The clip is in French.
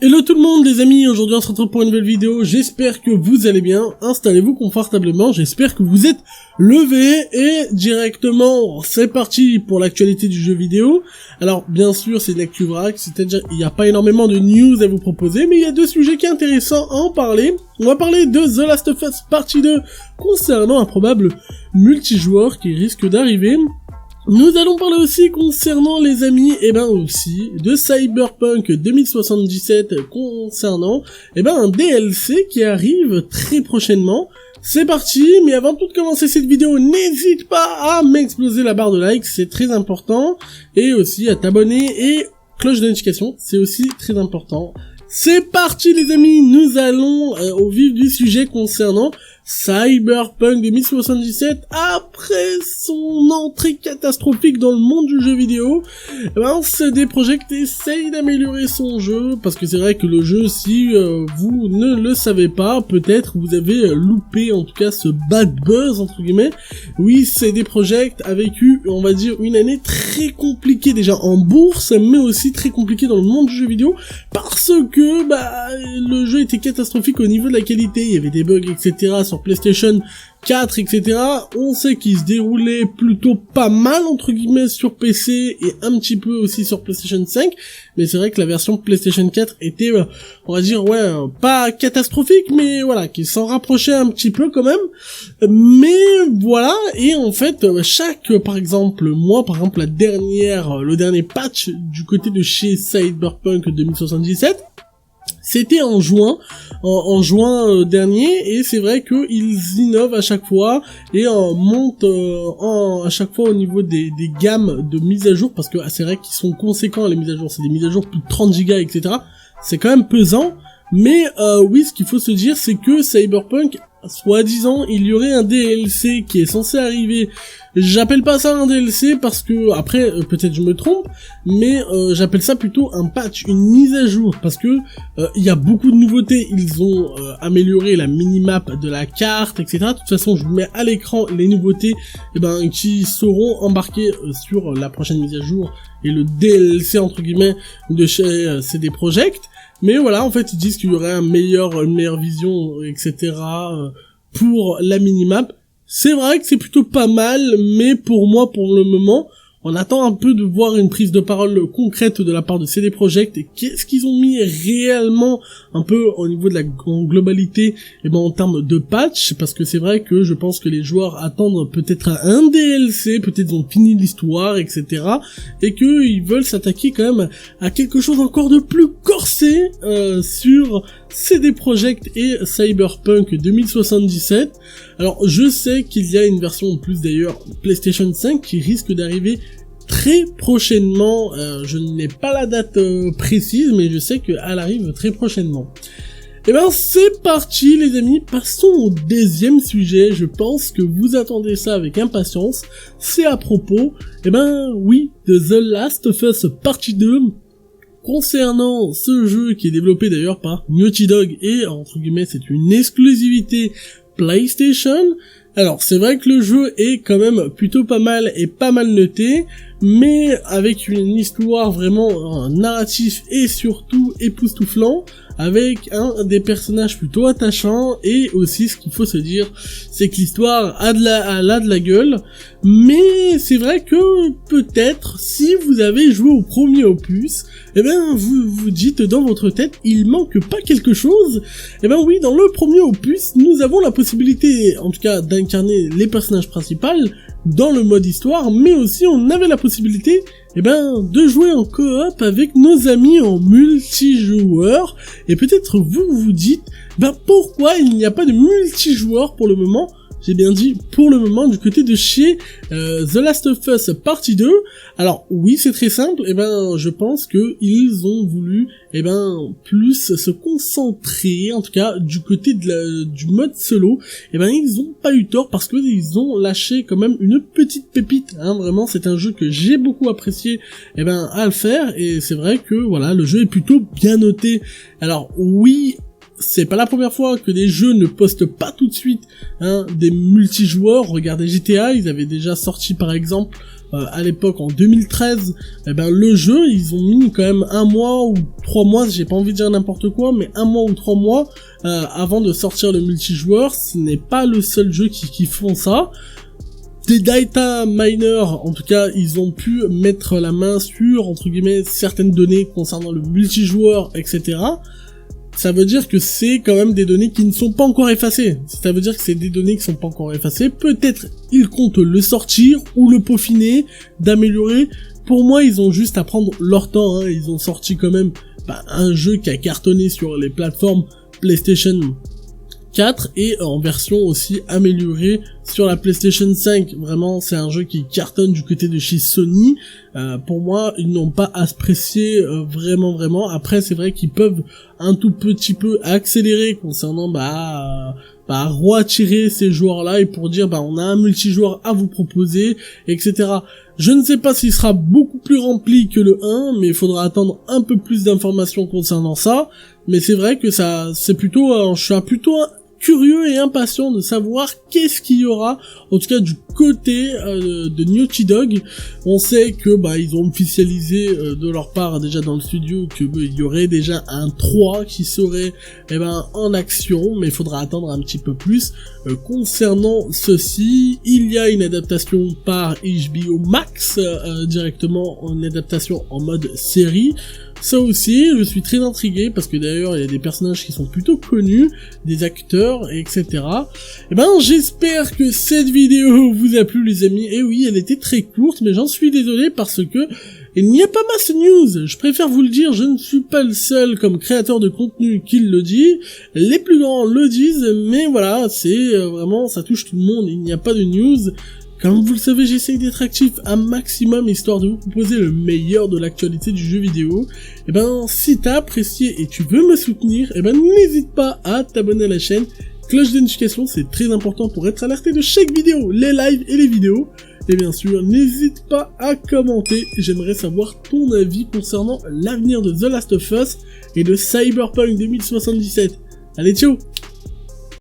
Hello tout le monde les amis, aujourd'hui on se retrouve pour une nouvelle vidéo, j'espère que vous allez bien, installez-vous confortablement, j'espère que vous êtes levés et directement c'est parti pour l'actualité du jeu vidéo. Alors bien sûr c'est de l'actu vrac, c'est-à-dire il n'y a pas énormément de news à vous proposer, mais il y a deux sujets qui sont intéressants à en parler. On va parler de The Last of Us Partie 2 concernant un probable multijoueur qui risque d'arriver. Nous allons parler aussi concernant les amis, aussi, de Cyberpunk 2077 concernant, un DLC qui arrive très prochainement. C'est parti, mais avant de tout commencer cette vidéo, n'hésite pas à m'exploser la barre de like, c'est très important, et aussi à t'abonner et cloche de notification, c'est aussi très important. C'est parti les amis, nous allons au vif du sujet concernant Cyberpunk 2077. Après son entrée catastrophique dans le monde du jeu vidéo, CD Projekt essaye d'améliorer son jeu, parce que c'est vrai que le jeu, si vous ne le savez pas, peut-être vous avez loupé en tout cas ce bad buzz entre guillemets. Oui, CD Projekt a vécu, on va dire, une année très compliquée déjà en bourse, mais aussi très compliquée dans le monde du jeu vidéo, parce que le jeu était catastrophique au niveau de la qualité, il y avait des bugs etc. sur PlayStation 4 etc. On sait qu'il se déroulait plutôt pas mal entre guillemets sur PC et un petit peu aussi sur PlayStation 5, mais c'est vrai que la version PlayStation 4 était on va dire pas catastrophique, mais voilà, qui s'en rapprochait un petit peu quand même. Mais voilà, et en fait par exemple le dernier patch du côté de chez Cyberpunk 2077, c'était en juin dernier, et c'est vrai qu'ils innovent à chaque fois et montent à chaque fois au niveau des gammes de mise à jour, parce que c'est vrai qu'ils sont conséquents les mises à jour, c'est des mises à jour plus de 30 gigas etc. C'est quand même pesant, mais oui, ce qu'il faut se dire c'est que Cyberpunk, soi-disant, il y aurait un DLC qui est censé arriver. J'appelle pas ça un DLC parce que, après, peut-être je me trompe, mais j'appelle ça plutôt un patch, une mise à jour, parce que il y a beaucoup de nouveautés. Ils ont amélioré la minimap de la carte, etc. De toute façon, je vous mets à l'écran les nouveautés qui seront embarquées sur la prochaine mise à jour et le DLC entre guillemets de chez CD Projekt. Mais voilà, en fait, ils disent qu'il y aurait une meilleure vision, etc. pour la minimap. C'est vrai que c'est plutôt pas mal, mais pour moi, pour le moment, on attend un peu de voir une prise de parole concrète de la part de CD Projekt et qu'est-ce qu'ils ont mis réellement un peu au niveau de en globalité, en termes de patch, parce que c'est vrai que je pense que les joueurs attendent peut-être un DLC, peut-être ils ont fini l'histoire, etc. et qu'ils veulent s'attaquer quand même à quelque chose encore de plus corsé sur CD Projekt et Cyberpunk 2077. Alors je sais qu'il y a une version en plus d'ailleurs PlayStation 5 qui risque d'arriver très prochainement, je n'ai pas la date précise, mais je sais qu'elle arrive très prochainement. C'est parti les amis, passons au deuxième sujet. Je pense que vous attendez ça avec impatience. C'est à propos, oui, de The Last of Us Partie 2. Concernant ce jeu qui est développé d'ailleurs par Naughty Dog et entre guillemets c'est une exclusivité PlayStation. Alors c'est vrai que le jeu est quand même plutôt pas mal et pas mal noté, mais avec une histoire vraiment, un narratif et surtout époustouflant, avec des personnages plutôt attachants, et aussi ce qu'il faut se dire, c'est que l'histoire a de la gueule, mais c'est vrai que peut-être si vous avez joué au premier opus, vous vous dites dans votre tête, il manque pas quelque chose. Oui, dans le premier opus, nous avons la possibilité, en tout cas, d'incarner les personnages principaux dans le mode histoire, mais aussi on avait la possibilité de jouer en coop avec nos amis en multijoueur. Et peut-être vous vous dites pourquoi il n'y a pas de multijoueur pour le moment. J'ai bien dit pour le moment du côté de chez The Last of Us Partie 2. Alors oui, c'est très simple, je pense que ils ont voulu plus se concentrer, en tout cas du côté du mode solo. Ils ont pas eu tort, parce que ils ont lâché quand même une petite pépite, vraiment c'est un jeu que j'ai beaucoup apprécié à le faire, et c'est vrai que voilà, le jeu est plutôt bien noté. Alors oui, c'est pas la première fois que des jeux ne postent pas tout de suite des multijoueurs. Regardez GTA, ils avaient déjà sorti par exemple à l'époque en 2013, eh ben le jeu, ils ont mis quand même 1 mois ou 3 mois, j'ai pas envie de dire n'importe quoi, mais 1 mois ou 3 mois avant de sortir le multijoueur. Ce n'est pas le seul jeu qui font ça. Des data miners, en tout cas, ils ont pu mettre la main sur, entre guillemets, certaines données concernant le multijoueur, etc. Ça veut dire que c'est quand même des données qui ne sont pas encore effacées. Ça veut dire que c'est des données qui sont pas encore effacées. Peut-être ils comptent le sortir ou le peaufiner, d'améliorer. Pour moi, ils ont juste à prendre leur temps, hein. Ils ont sorti quand même un jeu qui a cartonné sur les plateformes PlayStation 4 et en version aussi améliorée sur la PlayStation 5. Vraiment, c'est un jeu qui cartonne du côté de chez Sony. Pour moi, ils n'ont pas à se presser vraiment. Après, c'est vrai qu'ils peuvent un tout petit peu accélérer concernant re-attirer ces joueurs-là et pour dire on a un multijoueur à vous proposer, etc. Je ne sais pas s'il sera beaucoup plus rempli que le 1, mais il faudra attendre un peu plus d'informations concernant ça. Mais c'est vrai que c'est plutôt, je suis plutôt curieux et impatient de savoir qu'est-ce qu'il y aura, en tout cas du côté de Naughty Dog. On sait que ils ont officialisé de leur part déjà dans le studio que il y aurait déjà un 3 qui serait en action, mais il faudra attendre un petit peu plus. Concernant ceci, il y a une adaptation par HBO Max, directement une adaptation en mode série. Ça aussi, je suis très intrigué parce que d'ailleurs il y a des personnages qui sont plutôt connus, des acteurs, etc. J'espère que cette vidéo vous a plu les amis. Et oui, elle était très courte, mais j'en suis désolé parce que il n'y a pas masse de news. Je préfère vous le dire, je ne suis pas le seul comme créateur de contenu qui le dit. Les plus grands le disent, mais voilà, c'est vraiment, ça touche tout le monde, il n'y a pas de news. Comme vous le savez, j'essaye d'être actif un maximum histoire de vous proposer le meilleur de l'actualité du jeu vidéo. Si t'as apprécié et tu veux me soutenir, n'hésite pas à t'abonner à la chaîne. Cloche de notification, c'est très important pour être alerté de chaque vidéo, les lives et les vidéos. Et bien sûr, n'hésite pas à commenter, j'aimerais savoir ton avis concernant l'avenir de The Last of Us et de Cyberpunk 2077. Allez, ciao!